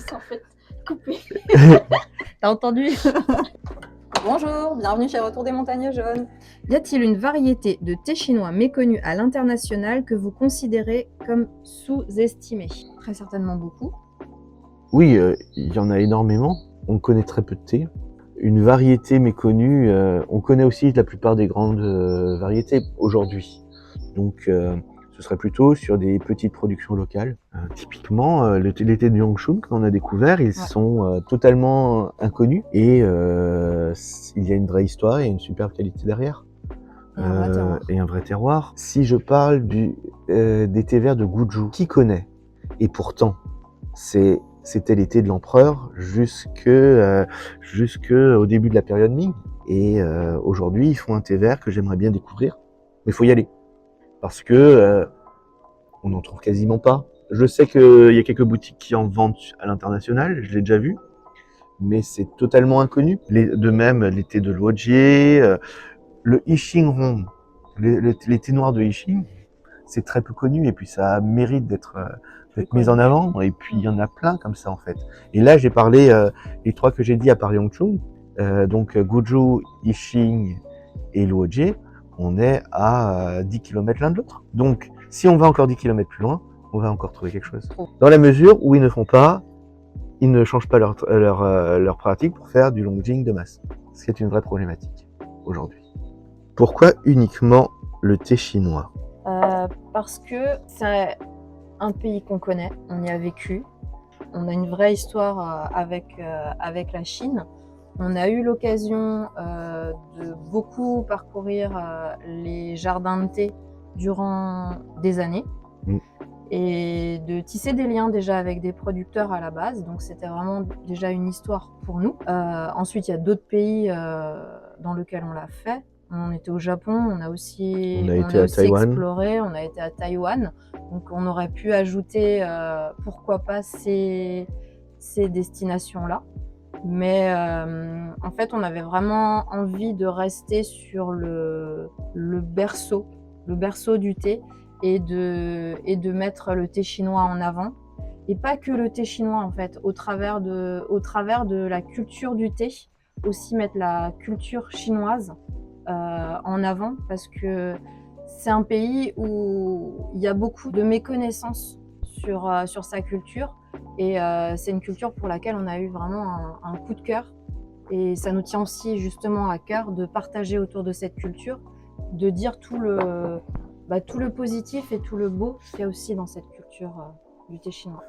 laisse en fait couper. T'as entendu? Bonjour, bienvenue chez Retour des Montagnes Jaunes. Y a-t-il une variété de thé chinois méconnue à l'international que vous considérez comme sous-estimée? Très certainement beaucoup. Oui, il y en a énormément. On connaît très peu de thé. Une variété méconnue, on connaît aussi la plupart des grandes variétés aujourd'hui. Donc, ce serait plutôt sur des petites productions locales. Typiquement, les thés de Yangshun qu'on a découvert, ils sont totalement inconnus et il y a une vraie histoire et une superbe qualité derrière. Et un vrai terroir. Si je parle des thés verts de Guju, qui connaît? Et pourtant, c'était l'été de l'empereur jusque au début de la période Ming. Et aujourd'hui, ils font un thé vert que j'aimerais bien découvrir. Mais il faut y aller. Parce que on n'en trouve quasiment pas. Je sais qu'il y a quelques boutiques qui en vendent à l'international, je l'ai déjà vu. Mais c'est totalement inconnu. De même, les thés de Luojié, le Yixing Hong, les thés noirs de Yixing, c'est très peu connu et puis ça mérite d'être mis en avant. Et puis il y en a plein comme ça en fait. Et là j'ai parlé les trois que j'ai dit à part Yangchun, donc Guju, Yixing et Luojié, on est à 10 km l'un de l'autre. Donc si on va encore 10 km plus loin, on va encore trouver quelque chose. Dans la mesure où ils ne changent pas leur pratique pour faire du longjing de masse, ce qui est une vraie problématique aujourd'hui. Pourquoi uniquement le thé chinois? Parce que c'est un pays qu'on connaît, on y a vécu, on a une vraie histoire avec la Chine. On a eu l'occasion de beaucoup parcourir les jardins de thé durant des années et de tisser des liens déjà avec des producteurs à la base. Donc c'était vraiment déjà une histoire pour nous. Ensuite, il y a d'autres pays dans lesquels on l'a fait. On était au Japon, on a aussi exploré, on a été à Taïwan. Donc on aurait pu ajouter, pourquoi pas, ces destinations-là. Mais en fait, on avait vraiment envie de rester sur le berceau du thé et de mettre le thé chinois en avant. Et pas que le thé chinois, en fait, au travers de la culture du thé, aussi mettre la culture chinoise en avant, parce que c'est un pays où il y a beaucoup de méconnaissances sur sa culture. Et c'est une culture pour laquelle on a eu vraiment un coup de cœur. Et ça nous tient aussi justement à cœur de partager autour de cette culture, de dire tout le positif et tout le beau qu'il y a aussi dans cette culture du thé chinois.